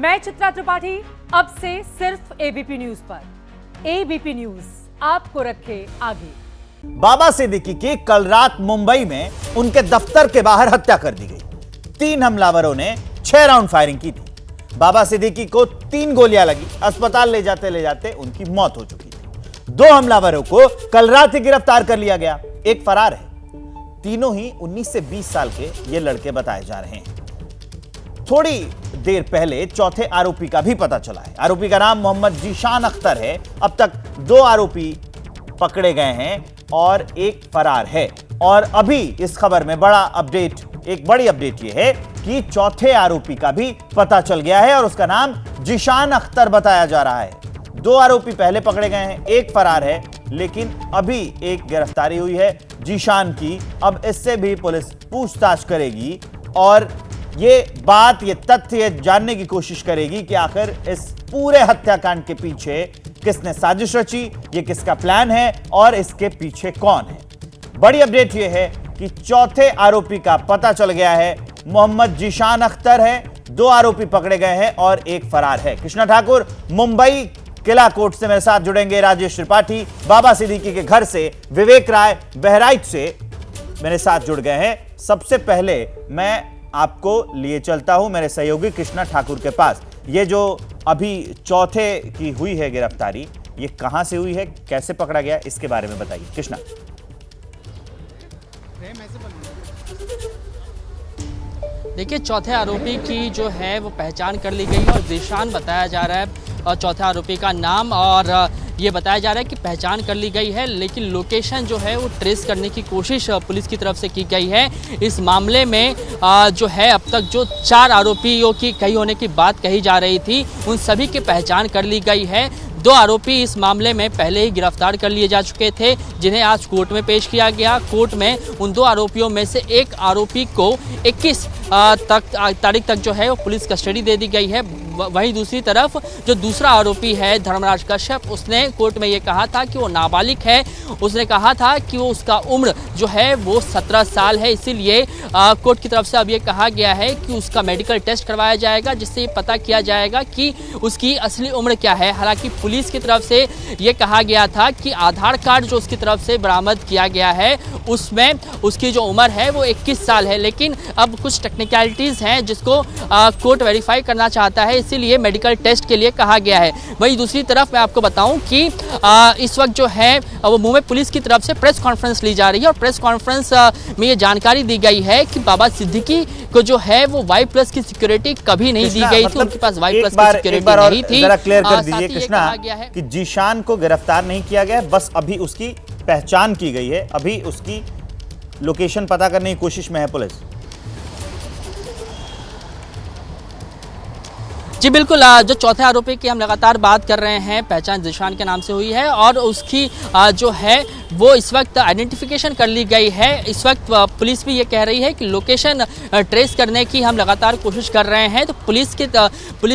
मैं चित्रा त्रिपाठी, अब से सिर्फ एबीपी न्यूज पर। एबीपी न्यूज आपको रखे आगे। बाबा सिद्दीकी की कल रात मुंबई में उनके दफ्तर के बाहर हत्या कर दी गई। 3 हमलावरों ने 6 राउंड फायरिंग की थी। बाबा सिद्दीकी को 3 गोलियां लगी। अस्पताल ले जाते उनकी मौत हो चुकी थी। 2 हमलावरों को कल रात ही गिरफ्तार कर लिया गया। एक फरार है। तीनों ही 19 से 20 साल के ये लड़के बताए जा रहे हैं। थोड़ी देर पहले चौथे आरोपी का भी पता चला है। आरोपी का नाम मोहम्मद जीशान अख्तर है। अब तक 2 आरोपी पकड़े गए हैं और एक फरार है। और अभी इस खबर में एक बड़ी अपडेट यह है कि चौथे आरोपी का भी पता चल गया है और उसका नाम जीशान अख्तर बताया जा रहा है। 2 आरोपी पहले पकड़े गए हैं, एक फरार है, लेकिन अभी एक गिरफ्तारी हुई है जीशान की। अब इससे भी पुलिस पूछताछ करेगी और ये तथ्य जानने की कोशिश करेगी कि आखिर इस पूरे हत्याकांड के पीछे किसने साजिश रची, ये किसका प्लान है और इसके पीछे कौन है। बड़ी अपडेट यह है कि चौथे आरोपी का पता चल गया है। मोहम्मद जीशान अख्तर है। 2 आरोपी पकड़े गए हैं और एक फरार है। कृष्णा ठाकुर मुंबई किला कोर्ट से मेरे साथ जुड़ेंगे। राजेश त्रिपाठी बाबा सिद्दीकी के घर से, विवेक राय बहराइच से मेरे साथ जुड़ गए हैं। सबसे पहले मैं आपको लिए चलता हूं मेरे सहयोगी कृष्णा ठाकुर के पास। ये जो अभी चौथे की हुई है गिरफ्तारी, ये कहां से हुई है, कैसे पकड़ा गया, इसके बारे में बताइए कृष्णा। देखिए, चौथे आरोपी की जो है वो पहचान कर ली गई है और जीशान बताया जा रहा है और चौथे आरोपी का नाम, और ये बताया जा रहा है कि पहचान कर ली गई है, लेकिन लोकेशन जो है वो ट्रेस करने की कोशिश पुलिस की तरफ से की गई है। इस मामले में जो है अब तक जो 4 आरोपियों की कई होने की बात कही जा रही थी, उन सभी की पहचान कर ली गई है। 2 आरोपी इस मामले में पहले ही गिरफ्तार कर लिए जा चुके थे, जिन्हें आज कोर्ट में पेश किया गया। कोर्ट में उन 2 आरोपियों में से एक आरोपी को 21 तारीख तक जो है वो पुलिस कस्टडी दे दी गई है। वहीं दूसरी तरफ जो दूसरा आरोपी है धर्मराज कश्यप, उसने कोर्ट में ये कहा था कि वो नाबालिग है। उसने कहा था कि वो उसका उम्र जो है वो 17 साल है, इसीलिए कोर्ट की तरफ से अब ये कहा गया है कि उसका मेडिकल टेस्ट करवाया जाएगा, जिससे ये पता किया जाएगा कि उसकी असली उम्र क्या है। हालांकि पुलिस की तरफ से ये कहा गया था कि आधार कार्ड जो उसकी तरफ से बरामद किया गया है उसमें उसकी जो उम्र है वो 21 साल है, लेकिन अब कुछ टेक्निकलिटीज़ हैं जिसको कोर्ट वेरीफाई करना चाहता है, इसीलिए मेडिकल टेस्ट के लिए कहा गया है। वहीं दूसरी तरफ मैं आपको बताऊं कि इस वक्त जो है वो मुंबई पुलिस की तरफ से प्रेस कॉन्फ्रेंस ली जा रही है और प्रेस कॉन्फ्रेंस में ये जानकारी दी गई है कि बाबा सिद्दीकी को जो है वो Y+ की सिक्योरिटी कभी नहीं दी गई थी। उनके पास Y+ की सिक्योरिटी नहीं थी। जरा क्लियर कर दीजिए कृष्णा कि जीशान को गिरफ्तार नहीं किया गया, बस अभी उसकी पहचान की गई है, अभी उसकी लोकेशन पता करने की कोशिश में है पुलिस। जी बिल्कुल, जो चौथे आरोपी की हम लगातार बात कर रहे हैं, पहचान जीशान के नाम से हुई है और उसकी जो है वो इस वक्त आइडेंटिफिकेशन कर ली गई है। इस वक्त पुलिस भी ये कह रही है कि लोकेशन ट्रेस करने की हम लगातार कोशिश कर रहे हैं। तो पुलिस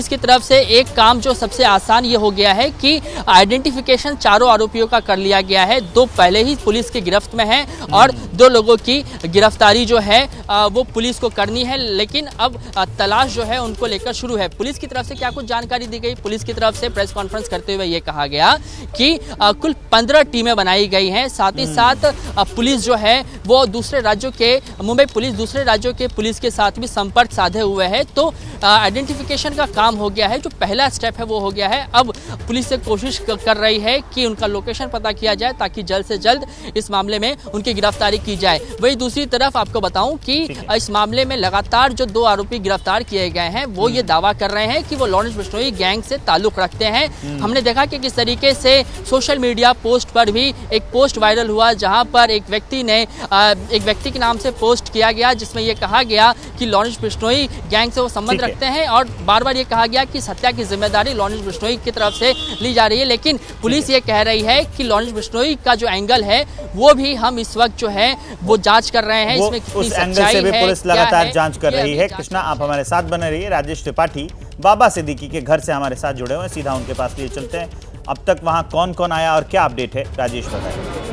की तरफ से एक काम जो सबसे आसान ये हो गया है कि आइडेंटिफिकेशन चारों आरोपियों का कर लिया गया है। 2 पहले ही पुलिस की गिरफ्त में हैं और 2 लोगों की गिरफ्तारी जो है वो पुलिस को करनी है, लेकिन अब तलाश जो है उनको लेकर शुरू है। पुलिस की तरफ से क्या कुछ जानकारी दी गई? पुलिस की तरफ से प्रेस कॉन्फ्रेंस करते हुए ये कहा गया कि कुल 15 टीमें बनाई गई हैं। साथ ही साथ पुलिस जो है वो दूसरे राज्यों के, मुंबई पुलिस दूसरे राज्यों के पुलिस के साथ भी संपर्क साधे हुए है। तो आइडेंटिफिकेशन का काम हो गया है, जो पहला स्टेप है वो हो गया है। अब पुलिस से कोशिश कर रही है कि उनका लोकेशन पता किया जाए ताकि जल्द से जल्द इस मामले में उनकी गिरफ्तारी की जाए। वहीं दूसरी तरफ आपको बताऊं कि इस मामले में लगातार जो 2 आरोपी गिरफ्तार किए गए हैं वो ये दावा कर रहे हैं कि वो लॉरेंस बिश्नोई गैंग से ताल्लुक रखते हैं। हमने देखा कि किस तरीके से सोशल मीडिया पोस्ट पर भी एक पोस्ट वायरल हुआ, जहां पर एक व्यक्ति के नाम से पोस्ट किया गया जिसमें यह कहा गया कि लॉरेंस बिश्नोई गैंग से वो संबंध रखते हैं और बार बार ये कहा गया कि इस हत्या की जिम्मेदारी लॉरेंस बिश्नोई की तरफ से ली जा रही है। लेकिन पुलिस ये कह रही है कि लॉरेंस बिश्नोई का जो एंगल है वो भी हम इस वक्त जो है वो जांच कर रहे हैं। इसमें कितनी सच्चाई है, पुलिस लगातार जांच कर रही है। कृष्णा, आप हमारे साथ बने रहिए। राजेश त्रिपाठी बाबा सिद्दीकी के घर से हमारे साथ जुड़े हुए हैं, सीधा उनके पास लिए चलते हैं। अब तक वहां कौन कौन आया और क्या अपडेट है, राजेश बताइए।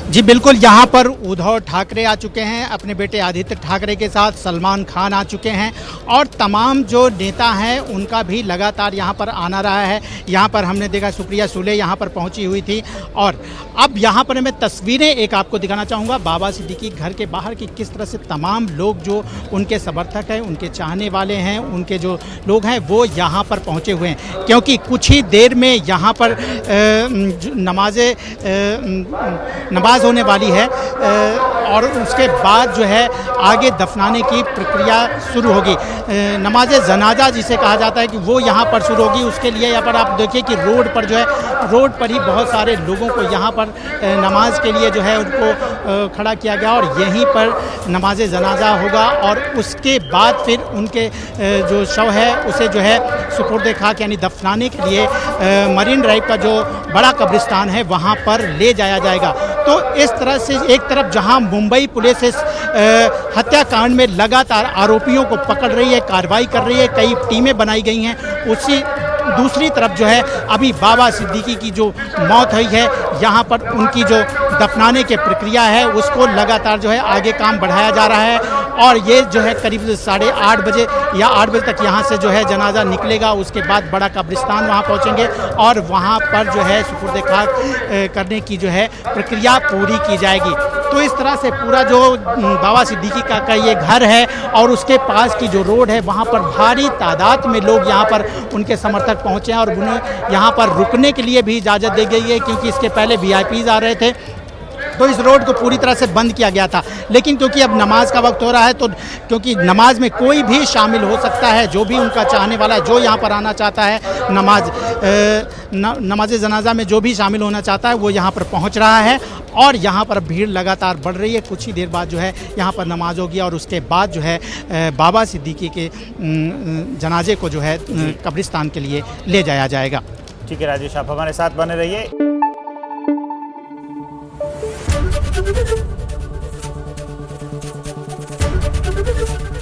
जी बिल्कुल, यहाँ पर उद्धव ठाकरे आ चुके हैं अपने बेटे आदित्य ठाकरे के साथ, सलमान खान आ चुके हैं और तमाम जो नेता हैं उनका भी लगातार यहाँ पर आना रहा है। यहाँ पर हमने देखा सुप्रिया सुले यहाँ पर पहुँची हुई थी और अब यहाँ पर मैं तस्वीरें एक आपको दिखाना चाहूँगा बाबा सिद्दीकी घर के बाहर की, किस तरह से तमाम लोग जो उनके समर्थक हैं, उनके चाहने वाले हैं, उनके जो लोग हैं वो यहाँ पर पहुँचे हुए हैं, क्योंकि कुछ ही देर में यहाँ पर नमाज होने वाली है और उसके बाद जो है आगे दफनाने की प्रक्रिया शुरू होगी। नमाज जनाजा जिसे कहा जाता है कि वो यहाँ पर शुरू होगी। उसके लिए यहाँ पर आप देखिए कि रोड पर जो है, रोड पर ही बहुत सारे लोगों को यहाँ पर नमाज के लिए जो है उनको खड़ा किया गया और यहीं पर नमाज जनाजा होगा और उसके बाद फिर उनके जो शव है उसे जो है सुपुर्द खाक यानी दफनाने के लिए मरीन ड्राइव का जो बड़ा कब्रिस्तान है वहाँ पर ले जाया जाएगा। तो इस तरह से एक तरफ जहां मुंबई पुलिस इस हत्याकांड में लगातार आरोपियों को पकड़ रही है, कार्रवाई कर रही है, कई टीमें बनाई गई हैं, उसी दूसरी तरफ जो है अभी बाबा सिद्दीकी की जो मौत हुई है यहाँ पर उनकी जो दफनाने की प्रक्रिया है उसको लगातार जो है आगे काम बढ़ाया जा रहा है और ये जो है करीब 8:30 बजे या 8 बजे तक यहाँ से जो है जनाजा निकलेगा। उसके बाद बड़ा कब्रिस्तान वहाँ पहुँचेंगे और वहाँ पर जो है सुपुर्द खाक करने की जो है प्रक्रिया पूरी की जाएगी। तो इस तरह से पूरा जो बाबा सिद्दीकी का ये घर है और उसके पास की जो रोड है वहाँ पर भारी तादाद में लोग यहाँ पर उनके समर्थक पहुँचे हैं और उन्हें यहाँ पर रुकने के लिए भी इजाज़त दी गई है, क्योंकि इसके पहले VIPs आ रहे थे तो इस रोड को पूरी तरह से बंद किया गया था। लेकिन क्योंकि अब नमाज का वक्त हो रहा है तो क्योंकि नमाज में कोई भी शामिल हो सकता है, जो भी उनका चाहने वाला है, जो यहाँ पर आना चाहता है, नमाज जनाजा में जो भी शामिल होना चाहता है वो यहाँ पर पहुँच रहा है और यहाँ पर भीड़ लगातार बढ़ रही है। कुछ ही देर बाद जो है यहाँ पर नमाज होगी और उसके बाद जो है बाबा सिद्दीकी के जनाजे को जो है कब्रिस्तान के लिए ले जाया जाएगा। ठीक है राजेश, आप हमारे साथ बने रहिए।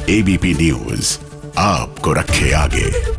ABP न्यूज आपको रखे आगे।